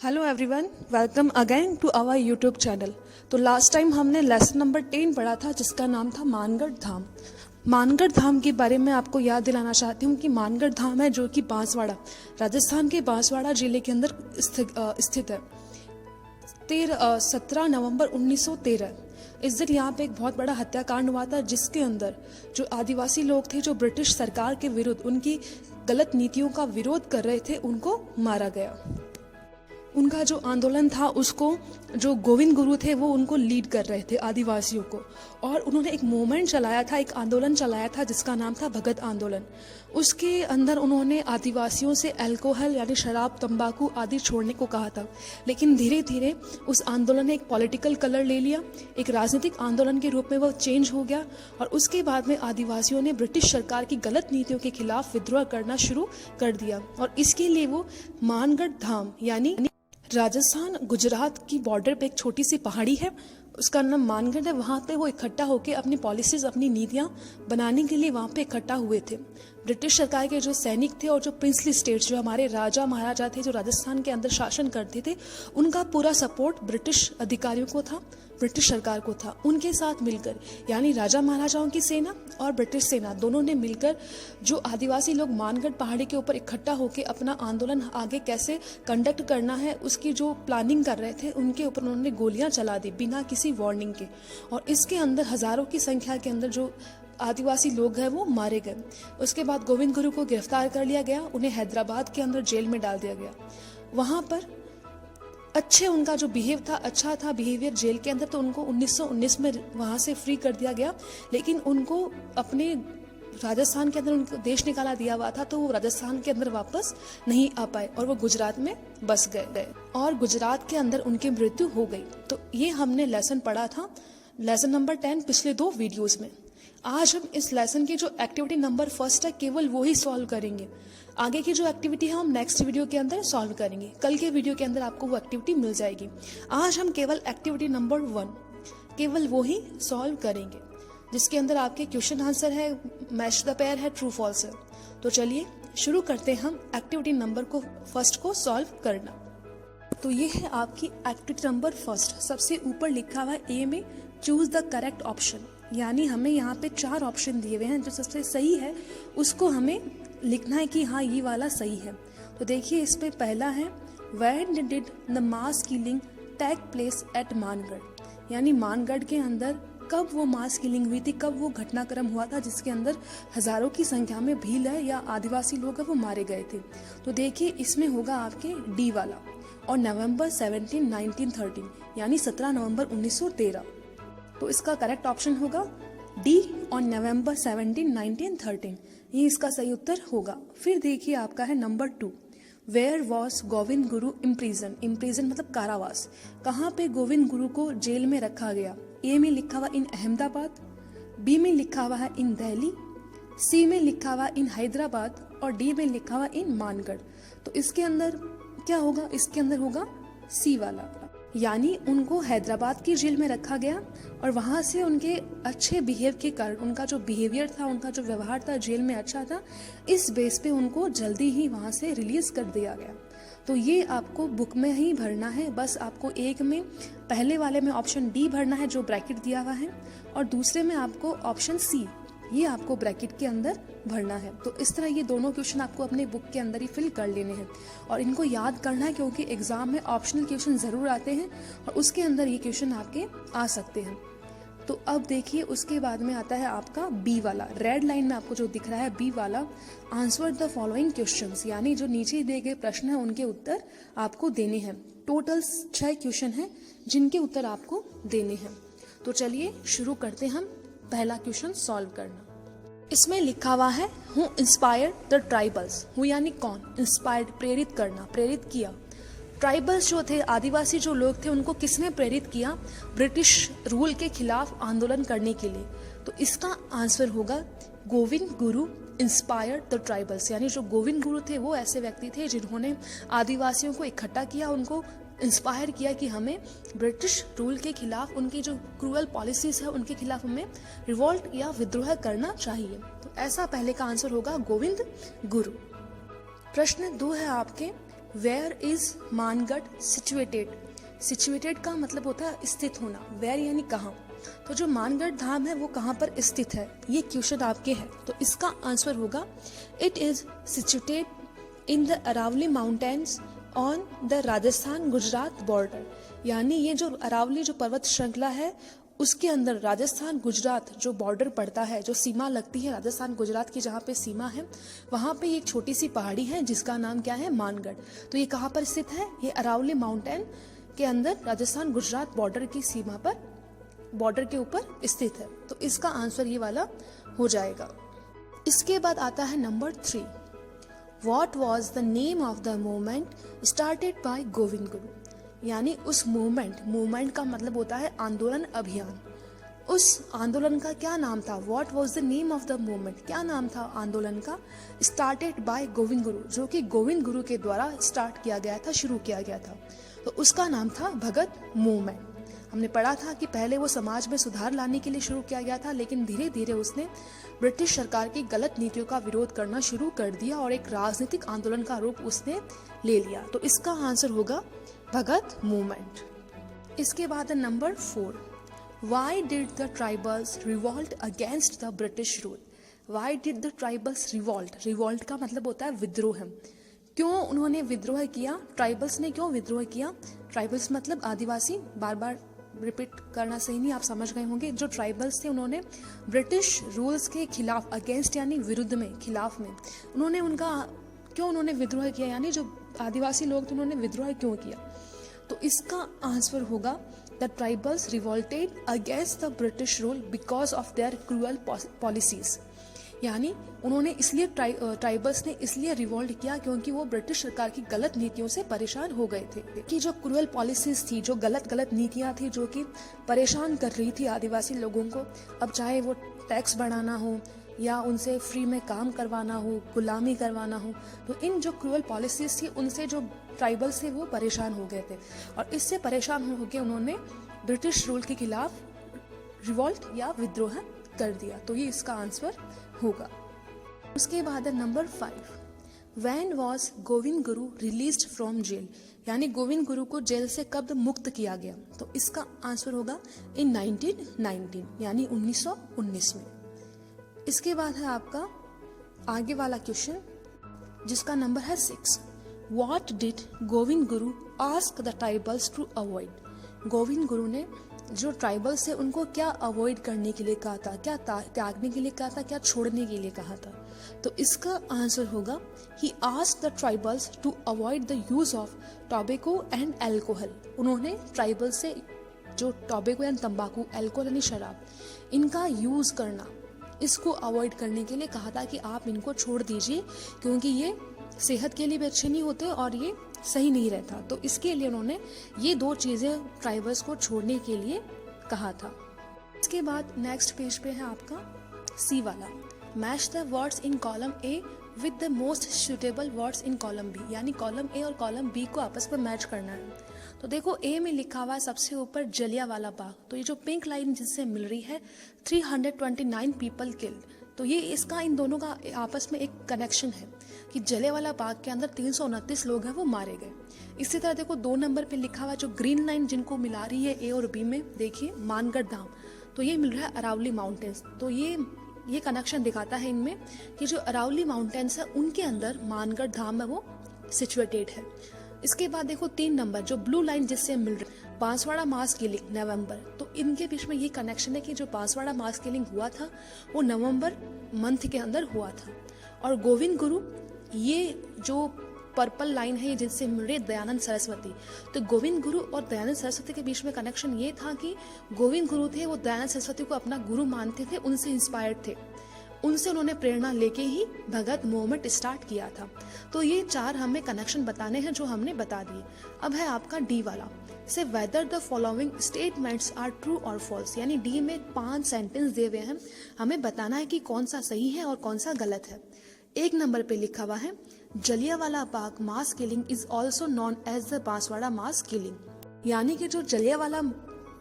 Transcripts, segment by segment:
Hello everyone, welcome again to our YouTube channel. तो last time हमने lesson number 10 पढ़ा था जिसका नाम था मानगढ़ धाम। मानगढ़ धाम के बारे में आपको याद दिलाना चाहती हूँ कि मानगढ़ धाम है जो कि बांसवाड़ा, राजस्थान के बांसवाड़ा जिले के अंदर स्थित है। 17 नवंबर 1913 इस दिन यहाँ पे एक बहुत बड़ा हत्याकांड हुआ था जिसके अंदर जो आदिवासी लोग थे जो ब्रिटिश सरकार के विरुद्ध उनकी गलत नीतियों का विरोध कर रहे थे उनको मारा गया। उनका जो आंदोलन था उसको जो गोविंद गुरु थे वो उनको लीड कर रहे थे आदिवासियों को, और उन्होंने एक मूवमेंट चलाया था, एक आंदोलन चलाया था जिसका नाम था भगत आंदोलन। उसके अंदर उन्होंने आदिवासियों से अल्कोहल यानी शराब, तंबाकू आदि छोड़ने को कहा था। लेकिन धीरे धीरे उस आंदोलन ने एक पॉलिटिकल कलर ले लिया, एक राजनीतिक आंदोलन के रूप में वो चेंज हो गया, और उसके बाद में आदिवासियों ने ब्रिटिश सरकार की गलत नीतियों के खिलाफ विद्रोह करना शुरू कर दिया। और इसके लिए वो मानगढ़ धाम यानी राजस्थान गुजरात की बॉर्डर पे एक छोटी सी पहाड़ी है, उसका नाम मानगढ़ है। वहाँ पे वो इकट्ठा होकर अपनी पॉलिसीज, अपनी नीतियाँ बनाने के लिए वहाँ पे इकट्ठा हुए थे। ब्रिटिश सरकार के जो सैनिक थे और जो प्रिंसली स्टेट्स, जो हमारे राजा महाराजा थे जो राजस्थान के अंदर शासन करते थे, उनका पूरा सपोर्ट ब्रिटिश अधिकारियों को था, ब्रिटिश सरकार को था। उनके साथ मिलकर यानी राजा महाराजाओं की सेना और ब्रिटिश सेना दोनों ने मिलकर जो आदिवासी लोग मानगढ़ पहाड़ी के ऊपर इकट्ठा होकर अपना आंदोलन आगे कैसे कंडक्ट करना है उसकी जो प्लानिंग कर रहे थे, उनके ऊपर उन्होंने गोलियां चला दी बिना किसी वार्निंग के, और इसके अंदर हजारों की संख्या के अंदर जो आदिवासी लोग हैं वो मारे गए। उसके बाद गोविंद गुरु को गिरफ्तार कर लिया गया, उन्हें हैदराबाद के अंदर जेल में डाल दिया गया। वहाँ पर उनका जो अच्छा था बिहेवियर जेल के अंदर, तो उनको 1919 में वहाँ से फ्री कर दिया गया। लेकिन उनको अपने राजस्थान के अंदर उनको देश निकाला दिया हुआ था, तो वो राजस्थान के अंदर वापस नहीं आ पाए और वो गुजरात में बस गए और गुजरात के अंदर उनकी मृत्यु हो गई। तो ये हमने लेसन पढ़ा था, लेसन नंबर 10 पिछले 2 वीडियोस में। आज हम इस लेसन की जो एक्टिविटी नंबर 1 है केवल वो ही सॉल्व करेंगे। आगे की जो एक्टिविटी है हम नेक्स्ट वीडियो के अंदर सॉल्व करेंगे, कल के वीडियो के अंदर आपको वो एक्टिविटी मिल जाएगी। आज हम केवल एक्टिविटी नंबर 1 केवल वो ही सॉल्व करेंगे जिसके अंदर आपके क्वेश्चन आंसर है, मैच द पेयर है, ट्रू फॉल्स है। तो चलिए शुरू करते हैं हम एक्टिविटी नंबर 1 को सॉल्व करना। तो ये है आपकी एक्टिविटी नंबर 1। सबसे ऊपर लिखा हुआ है ए में चूज द करेक्ट ऑप्शन, यानी हमें यहाँ पे 4 ऑप्शन दिए हुए हैं, जो सबसे सही है उसको हमें लिखना है कि हाँ ये वाला सही है। तो देखिए इसमें पहला है when did the mass killing take place at Mangarh, यानी मानगढ़ के अंदर कब वो मास किलिंग हुई थी, कब वो घटनाक्रम हुआ था जिसके अंदर हजारों की संख्या में भील है या आदिवासी लोग है वो मारे गए थे। तो देखिए इसमें होगा आपके डी वाला, और नवंबर 17 1913 यानी 17 नवंबर 1913। तो इसका करेक्ट ऑप्शन होगा डी और नवंबर 17 1913, ये इसका सही उत्तर होगा। फिर देखिए आपका है number 2, where was Govind Guru imprison, imprison मतलब कारावास, कहाँ पे गोविंद गुरु को जेल में रखा गया। ए में लिखा हुआ इन अहमदाबाद, बी में लिखा हुआ है इन दिल्ली, सी में लिखा हुआ इन हैदराबाद, और डी में लिखा हुआ इन मानगढ़। तो इसके अंदर क्या होगा, इसके अंदर होगा सी वाला, यानी उनको हैदराबाद की जेल में रखा गया और वहाँ से उनके अच्छे बिहेव के कारण, उनका जो बिहेवियर था, उनका जो व्यवहार था जेल में अच्छा था, इस बेस पे उनको जल्दी ही वहाँ से रिलीज कर दिया गया। तो ये आपको बुक में ही भरना है, बस आपको एक में पहले वाले में ऑप्शन डी भरना है जो ब्रैकेट दिया हुआ है, और दूसरे में आपको ऑप्शन सी ये आपको ब्रैकेट के अंदर भरना है। तो इस तरह ये दोनों क्वेश्चन आपको अपने बुक के अंदर ही फिल कर लेने हैं और इनको याद करना है, क्योंकि एग्जाम में ऑप्शनल क्वेश्चन जरूर आते हैं और उसके अंदर ये क्वेश्चन आपके आ सकते हैं। तो अब देखिए उसके बाद में आता है आपका बी वाला, रेड लाइन में आपको जो दिख रहा है बी वाला, आंसर द फॉलोइंग क्वेश्चंस, यानी जो नीचे दिए गए प्रश्न है उनके उत्तर आपको देने हैं। टोटल 6 क्वेश्चन हैं जिनके उत्तर आपको देने हैं। तो चलिए शुरू करते हैं हम पहला क्वेश्चन सॉल्व करना। इसमें लिखा हुआ है who inspired the tribals, who यानी कौन, इंस्पायर्ड प्रेरित करना, प्रेरित किया। ट्राइबल्स जो थे, आदिवासी जो लोग थे, उनको किसने प्रेरित किया ब्रिटिश रूल के खिलाफ आंदोलन करने के लिए। तो इसका आंसर होगा Govind Guru inspired the tribals, यानी जो गोविंद गुरु थे वो ऐसे व्यक्ति थे जिन्होंने आदिवासियों को इकट्ठा किया, उनको इंस्पायर किया कि हमें ब्रिटिश रूल के खिलाफ, उनकी जो क्रूअल पॉलिसीज है उनके खिलाफ हमें रिवॉल्ट या विद्रोह करना चाहिए। तो ऐसा पहले का आंसर होगा गोविंद गुरु। प्रश्न 2 है आपके where is Mangarh situated? Situated का मतलब होता है स्थित होना, वेयर यानी कहाँ। तो जो मानगढ़ धाम है वो कहाँ पर स्थित है, ये क्वेश्चन आपके है। तो इसका आंसर होगा it is situated in the Aravalli mountains on the Rajasthan Gujarat border. यानी ये जो अरावली जो पर्वत श्रृंखला है उसके अंदर राजस्थान गुजरात जो बॉर्डर पड़ता है, जो सीमा लगती है राजस्थान गुजरात की, जहाँ पे सीमा है वहाँ पे एक छोटी सी पहाड़ी है जिसका नाम क्या है, मानगढ़। तो ये कहाँ पर स्थित है, ये अरावली माउंटेन के अंदर राजस्थान गुजरात बॉर्डर की सीमा पर, बॉर्डर के ऊपर स्थित है। तो इसका आंसर ये वाला हो जाएगा। इसके बाद आता है number 3, what was the name of the movement started by Govind Guru? यानी उस मूवमेंट का मतलब होता है आंदोलन, अभियान। उस आंदोलन का क्या नाम था? What was the name of the movement, क्या नाम था आंदोलन का? स्टार्टेड बाय गोविंद गुरु, जो कि गोविंद गुरु के द्वारा स्टार्ट किया गया था, शुरू किया गया था। तो उसका नाम था भगत मूवमेंट। हमने पढ़ा था कि पहले वो समाज में सुधार लाने के लिए शुरू किया गया था, लेकिन धीरे धीरे उसने ब्रिटिश सरकार की गलत नीतियों का विरोध करना शुरू कर दिया और एक राजनीतिक आंदोलन का रूप उसने ले लिया। तो इसका आंसर होगा भगत मूवमेंट। इसके बाद है number 4, why did the tribals revolt against the British rule? Why did the tribals revolt? Revolt का मतलब होता है विद्रोह। क्यों उन्होंने विद्रोह किया? ट्राइबल्स ने क्यों विद्रोह किया? ट्राइबल्स मतलब आदिवासी, बार बार रिपीट करना सही नहीं, आप समझ गए होंगे। जो ट्राइबल्स थे उन्होंने ब्रिटिश रूल्स के खिलाफ, अगेंस्ट यानी विरुद्ध में, खिलाफ में, उन्होंने उनका क्यों उन्होंने विद्रोह किया, यानी जो आदिवासी लोग थे उन्होंने विद्रोह क्यों किया? तो इसका आंसर होगा the tribals revolted against the British rule because of their cruel policies. यानी उन्होंने इसलिए ट्राइबल्स ने इसलिए रिवॉल्ट किया क्योंकि वो ब्रिटिश सरकार की गलत नीतियों से परेशान हो गए थे। कि जो क्रूअल पॉलिसीज थी, जो गलत नीतियां थी, जो कि परेशान कर रही थी आदिवासी लोगों को, अब चाहे वो टैक्स बढ़ाना हो या उनसे फ्री में काम करवाना हो, गुलामी करवाना हो, तो इन जो क्रूअल पॉलिसीज थी उनसे जो ट्राइबल्स थे वो परेशान हो गए थे और इससे परेशान होकर उन्होंने ब्रिटिश रूल के खिलाफ रिवॉल्ट या विद्रोह कर दिया। तो ये इसका आंसर होगा। उसके बाद है number 5, when was Govind Guru released from jail? यानी गोविंद गुरु को जेल से कब मुक्त किया गया? तो इसका आंसर होगा इन 1919, यानी 1919 में। इसके बाद है आपका आगे वाला क्वेश्चन जिसका नंबर है 6, what did Govind Guru ask the tribals to avoid? Govind Guru ने जो ट्राइबल्स थे उनको क्या अवॉइड करने के लिए कहा था, क्या त्यागने के लिए कहा था, क्या छोड़ने के लिए कहा था? तो इसका आंसर होगा he asked the tribals to avoid the use of tobacco and alcohol. उन्होंने ट्राइबल से जो टोबैको यानी तंबाकू, अल्कोहल यानी शराब, इनका यूज करना, इसको अवॉइड करने के लिए कहा था कि आप इनको छोड़ दीजिए क्योंकि ये सेहत के लिए भी अच्छे नहीं होते और ये सही नहीं रहता। तो इसके लिए उन्होंने ये 2 चीज़ें ट्राइबल्स को छोड़ने के लिए कहा था। इसके बाद नेक्स्ट पेज पे है आपका सी वाला, match the words in column A with the most suitable words in column B. यानी कॉलम ए और कॉलम बी को आपस में मैच करना है। तो देखो ए में लिखा हुआ है सबसे ऊपर जलियांवाला बाग, तो ये जो पिंक लाइन जिससे मिल रही है 329 पीपल किल्ड, तो ये इसका इन दोनों का आपस में एक कनेक्शन है कि जलियांवाला बाग के अंदर 329 लोग हैं वो मारे गए। इसी तरह देखो 2 नंबर पे लिखा हुआ जो ग्रीन लाइन जिनको मिला रही है ए और बी में, देखिए मानगढ़ धाम, तो ये मिल रहा है अरावली माउंटेन्स। तो ये कनेक्शन दिखाता है इनमें कि जो अरावली माउंटेन्स है उनके अंदर मानगढ़ धाम है वो सिचुएटेड है। इसके बाद देखो 3 नंबर जो ब्लू लाइन जिससे मिल रही है बांसवाड़ा मास किलिंग नवंबर, तो इनके बीच में ये कनेक्शन है कि जो बांसवाड़ा मास किलिंग हुआ था वो नवंबर मंथ के अंदर हुआ था। और गोविंद गुरु, ये जो पर्पल लाइन है जिनसे मिल रही दयानंद सरस्वती, तो गोविंद गुरु और दयानंद सरस्वती के बीच में कनेक्शन ये था कि गोविंद गुरु थे वो दयानंद सरस्वती को अपना गुरु मानते थे, उनसे इंस्पायर्ड थे, उनसे उन्होंने प्रेरणा लेके ही भगत मूवमेंट स्टार्ट किया था। तो ये 4 हमें कनेक्शन बताने हैं जो हमने बता दिए। अब है आपका डी वाला, say whether the following statements are true और फॉल्स। यानी डी में 5 सेंटेंस दिए हुए हैं, हमें बताना है कि कौन सा सही है और कौन सा गलत है। 1 नंबर पे लिखा हुआ है Jallianwala Bagh mass killing is also known as the Banswara mass killing. यानी कि जो जलियांवाला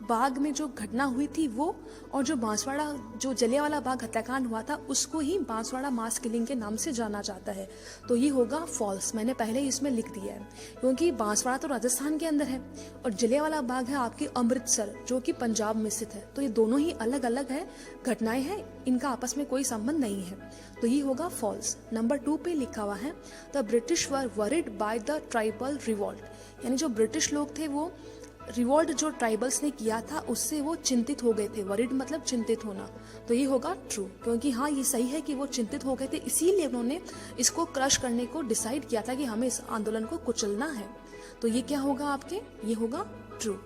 बाग में जो घटना हुई थी वो, और जो बांसवाड़ा जो जलियांवाला बाग हत्याकांड हुआ था उसको ही बांसवाड़ा मास किलिंग के नाम से जाना जाता है। तो ये होगा फॉल्स, मैंने पहले ही इसमें लिख दिया है, क्योंकि बांसवाड़ा तो राजस्थान के अंदर है और जलियांवाला बाग है आपकी अमृतसर जो कि पंजाब में स्थित है। तो ये दोनों ही अलग अलग है घटनाएं हैं, इनका आपस में कोई संबंध नहीं है। तो ये होगा फॉल्स। नंबर 2 पे लिखा हुआ है the British were worried by the tribal revolt, यानी जो ब्रिटिश लोग थे वो रिवॉल्ट जो ट्राइबल्स ने किया था उससे वो चिंतित हो गए थे। वरिड मतलब चिंतित होना। तो ये होगा ट्रू, क्योंकि हाँ ये सही है कि वो चिंतित हो गए थे, इसीलिए उन्होंने इसको क्रश करने को डिसाइड किया था कि हमें इस आंदोलन को कुचलना है। तो ये क्या होगा आपके, ये होगा ट्रू।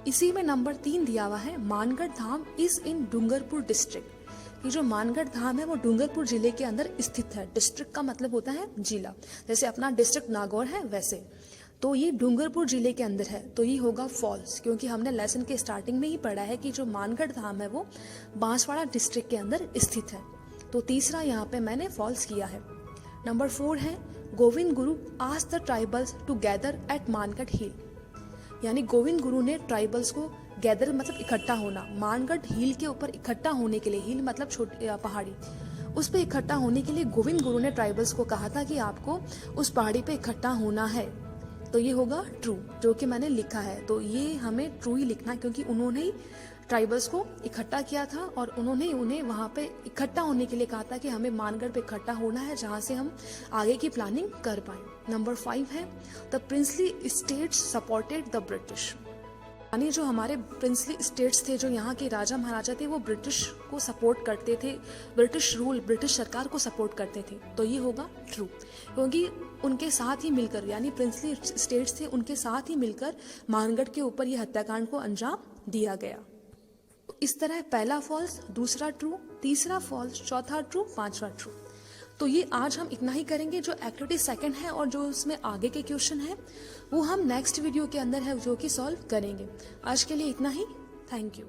इसी में नंबर 3 दिया हुआ है मानगढ़ धाम इज इन डूंगरपुर डिस्ट्रिक्ट। ये जो मानगढ़ धाम है वो डूंगरपुर जिले के अंदर स्थित है। डिस्ट्रिक्ट का मतलब होता है जिला, जैसे अपना डिस्ट्रिक्ट नागौर है वैसे। तो ये डूंगरपुर जिले के अंदर है। तो ये होगा फॉल्स, क्योंकि हमने लेसन के स्टार्टिंग में ही पढ़ा है कि जो मानगढ़ धाम है वो बांसवाड़ा डिस्ट्रिक्ट के अंदर स्थित है। तो तीसरा यहाँ पे मैंने फॉल्स किया है। नंबर 4 है Govind Guru asked the tribals to gather at Mangarh hill, यानी गोविंद गुरु ने ट्राइबल्स को गैदर मतलब इकट्ठा होना, मानगढ़ हिल के ऊपर इकट्ठा होने के लिए, हिल मतलब छोटी पहाड़ी, उस पर इकट्ठा होने के लिए गोविंद गुरु ने ट्राइबल्स को कहा था कि आपको उस पहाड़ी पे इकट्ठा होना है। तो ये होगा ट्रू, जो कि मैंने लिखा है। तो ये हमें ट्रू ही लिखना है, क्योंकि उन्होंने ही ट्राइबल्स को इकट्ठा किया था और उन्होंने उन्हें वहां पे इकट्ठा होने के लिए कहा था कि हमें मानगढ़ पे इकट्ठा होना है, जहां से हम आगे की प्लानिंग कर पाए। नंबर 5 है the princely states supported the British, यानी जो हमारे प्रिंसली स्टेट्स थे, जो यहाँ के राजा महाराजा थे, वो ब्रिटिश को सपोर्ट करते थे, ब्रिटिश रूल ब्रिटिश सरकार को सपोर्ट करते थे। तो ये होगा ट्रू, क्योंकि उनके साथ ही मिलकर, यानी प्रिंसली स्टेट्स थे उनके साथ ही मिलकर मानगढ़ के ऊपर ये हत्याकांड को अंजाम दिया गया। इस तरह पहला फॉल्स, दूसरा ट्रू, तीसरा फॉल्स, चौथा ट्रू, पांचवा ट्रू। तो ये आज हम इतना ही करेंगे। जो एक्टिविटी सेकंड है और जो उसमें आगे के क्वेश्चन है वो हम नेक्स्ट वीडियो के अंदर है जो कि सॉल्व करेंगे। आज के लिए इतना ही। Thank you.